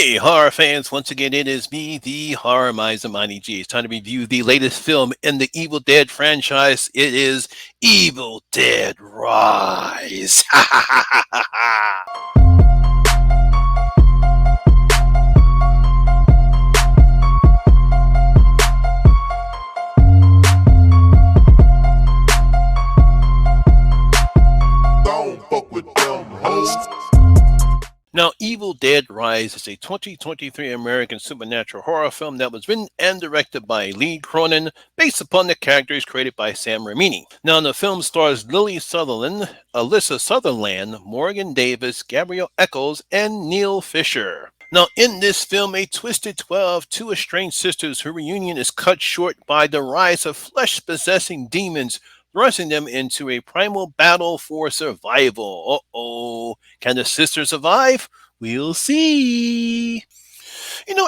Hey, horror fans, once again, it is me, the Horror Miser Monty G. It's time to review the latest film in the Evil Dead franchise. It is Evil Dead Rise. Don't fuck with them hoes. Now, Evil Dead Rise is a 2023 American supernatural horror film that was written and directed by Lee Cronin, based upon the characters created by Sam Raimi. Now, the film stars Lily Sutherland, Alyssa Sutherland, Morgan Davis, Gabrielle Eccles, and Neil Fisher. Now, in this film, a twisted 12, two estranged sisters whose reunion is cut short by the rise of flesh-possessing demons, thrusting them into a primal battle for survival. Uh-oh. Can the sisters survive? We'll see.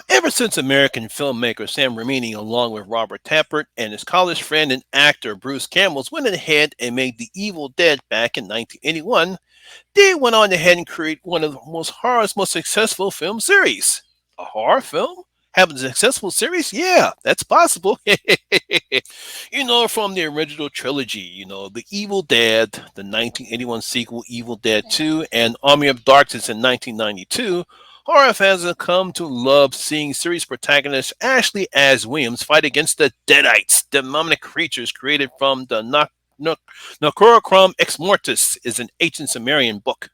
Ever since American filmmaker Sam Raimi, along with Robert Tappert and his college friend and actor Bruce Campbell, went ahead and made The Evil Dead back in 1981, they went on ahead and create one of the most successful film series. A horror film? Having a successful series? Yeah, that's possible. From the original trilogy, The Evil Dead, the 1981 sequel Evil Dead 2, and Army of Darkness in 1992, horror fans have come to love seeing series protagonist Ashley as Williams fight against the Deadites, demonic creatures created from the Necrocrum Ex Mortis, is an ancient Sumerian book.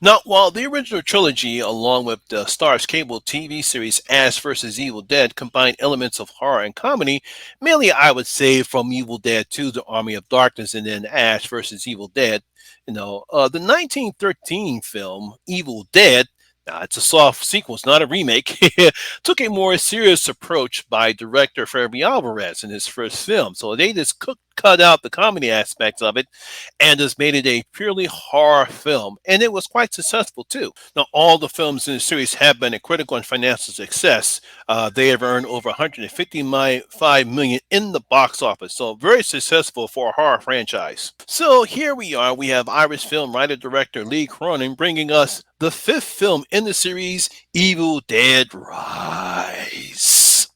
Now, while the original trilogy, along with the Starz cable TV series Ash vs. Evil Dead, combined elements of horror and comedy, mainly I would say from Evil Dead 2 to Army of Darkness and then Ash vs. Evil Dead, the 1913 film Evil Dead, now, it's a soft sequel, it's not a remake, took a more serious approach by director Freddy Alvarez in his first film. So they just cut out the comedy aspects of it and just made it a purely horror film. And it was quite successful too. Now, all the films in the series have been a critical and financial success. They have earned over $155 million in the box office. So very successful for a horror franchise. So here we are. We have Irish film writer-director Lee Cronin bringing us the fifth film in the series, Evil Dead Rise.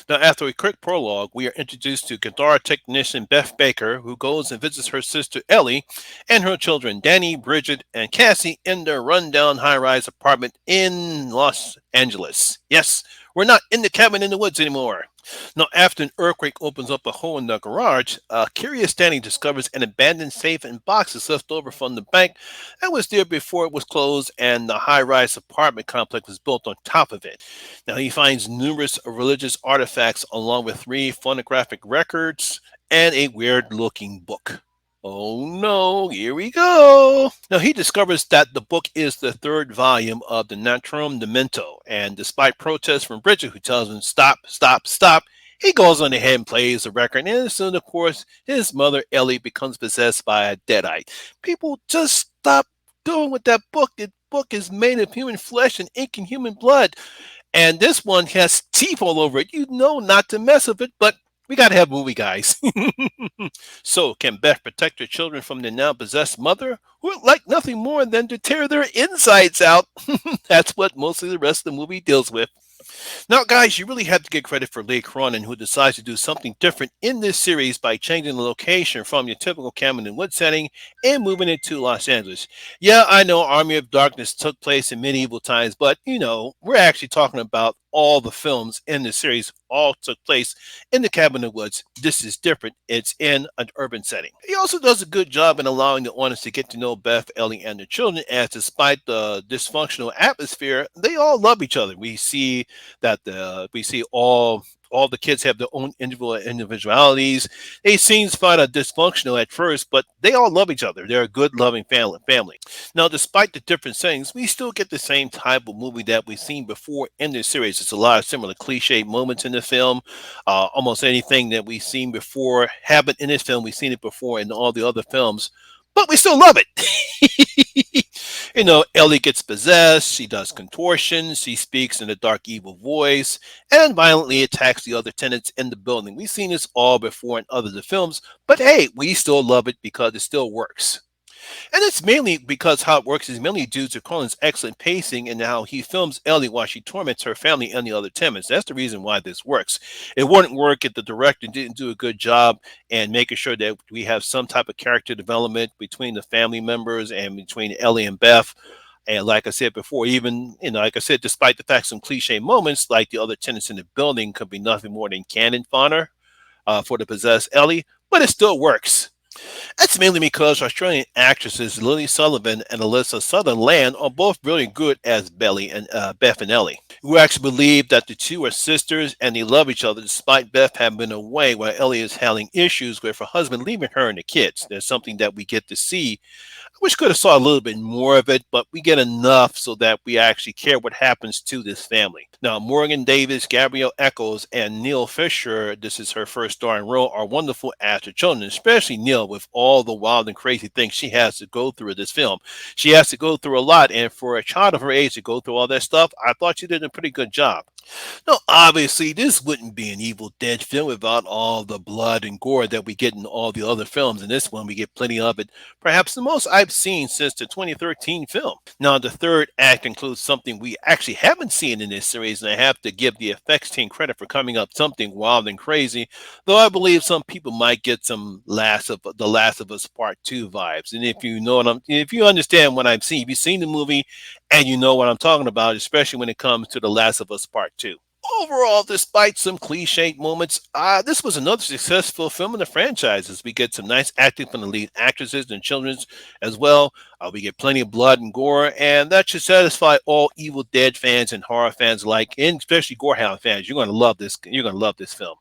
Now, after a quick prologue, we are introduced to guitar technician Beth Baker, who goes and visits her sister Ellie and her children Danny, Bridget, and Cassie in their rundown high-rise apartment in Los Angeles. Yes, we're not in the cabin in the woods anymore. Now, after an earthquake opens up a hole in the garage, curious Danny discovers an abandoned safe and boxes left over from the bank that was there before it was closed, and the high-rise apartment complex was built on top of it. Now, he finds numerous religious artifacts along with 3 phonographic records and a weird-looking book. Oh no, here we go. Now he discovers that the book is the 3rd volume of the Natrum Demento, and despite protests from Bridget, who tells him stop, stop, stop, he goes on ahead and plays the record, and soon, of course, his mother Ellie becomes possessed by a deadite. People, just stop doing with that book. The book is made of human flesh and ink and human blood, and this one has teeth all over it. You know not to mess with it, but we gotta have movie guys. So, can Beth protect her children from their now possessed mother, who would like nothing more than to tear their insides out? That's what mostly the rest of the movie deals with. Now, guys, you really have to give credit for Lee Cronin, who decides to do something different in this series by changing the location from your typical cabin and wood setting and moving it to Los Angeles. Yeah, I know Army of Darkness took place in medieval times, but, we're actually talking about all the films in the series all took place in the cabin in the woods. This is different. It's in an urban setting. He also does a good job in allowing the audience to get to know Beth, Ellie, and the children, as despite the dysfunctional atmosphere, they all love each other. We see that all the kids have their own individualities. They seem kind of dysfunctional at first, but they all love each other. They're a good, loving family. Now, despite the different settings, we still get the same type of movie that we've seen before in this series. It's a lot of similar cliche moments in the film. Almost anything that we've seen before happened in this film. We've seen it before in all the other films, but we still love it. Ellie gets possessed, she does contortions, she speaks in a dark, evil voice, and violently attacks the other tenants in the building. We've seen this all before in other films, but hey, we still love it because it still works. And it's mainly because how it works is mainly due to Colin's excellent pacing and how he films Ellie while she torments her family and the other tenants. That's the reason why this works. It wouldn't work if the director didn't do a good job and making sure that we have some type of character development between the family members and between Ellie and Beth. And like I said before, even, like I said, despite the fact some cliche moments like the other tenants in the building could be nothing more than cannon fodder for the possessed Ellie, but it still works. That's mainly because Australian actresses Lily Sullivan and Alyssa Sutherland are both really good as Belly and Beth and Ellie. We actually believe that the two are sisters and they love each other despite Beth having been away while Ellie is having issues with her husband leaving her and the kids. There's something that we get to see. I wish could have saw a little bit more of it, but we get enough so that we actually care what happens to this family. Now, Morgan Davis, Gabrielle Eccles, and Neil Fisher, this is her first starring role, are wonderful as the children, especially Neil with all the wild and crazy things she has to go through in this film. She has to go through a lot, and for a child of her age to go through all that stuff, I thought she did a pretty good job. No, obviously, this wouldn't be an Evil Dead film without all the blood and gore that we get in all the other films. In this one, we get plenty of it, perhaps the most I've seen since the 2013 film. Now, the third act includes something we actually haven't seen in this series, and I have to give the effects team credit for coming up something wild and crazy, though I believe some people might get some The Last of Us Part 2 vibes. And if you understand what I'm seeing, if you've seen the movie and you know what I'm talking about, especially when it comes to The Last of Us Part 2. Overall, despite some cliched moments, this was another successful film in the franchises. We get some nice acting from the lead actresses and children's as well. We get plenty of blood and gore, and that should satisfy all Evil Dead fans and horror fans alike, and especially Gorehound fans. You're going to love this. You're going to love this film.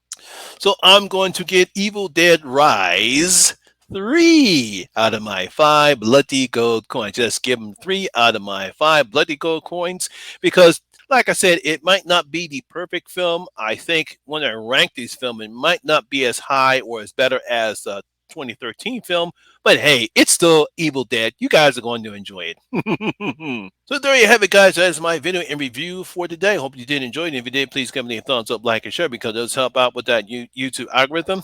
So I'm going to get Evil Dead Rise 3 out of my 5 bloody gold coins. Just give them 3 out of my 5 bloody gold coins because, like I said, it might not be the perfect film. I think when I rank these films, it might not be as high or as better as the 2013 film, but hey, it's still Evil Dead. You guys are going to enjoy it. So there you have it, guys. That is my video and review for today. Hope you did enjoy it. If you did, please give me a thumbs up, like, and share because it does help out with that YouTube algorithm.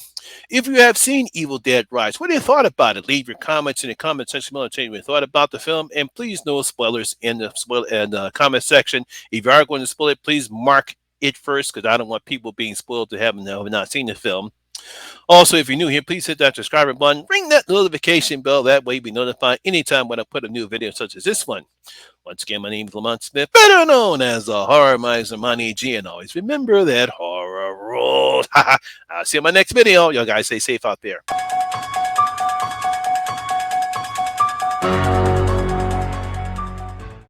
If you have seen Evil Dead Rise, what do you thought about it? Leave your comments in the comment section below. Tell me what you thought about the film, and please no spoilers in the comment section. If you are going to spoil it, please mark it first because I don't want people being spoiled to have not seen the film. Also, if you're new here, please hit that subscribe button, ring that notification bell. That way, you'll be notified anytime when I put a new video such as this one. Once again, my name is Lamont Smith, better known as the Horror Miser Money G, and always remember that horror rules. I'll see you in my next video. Y'all guys stay safe out there.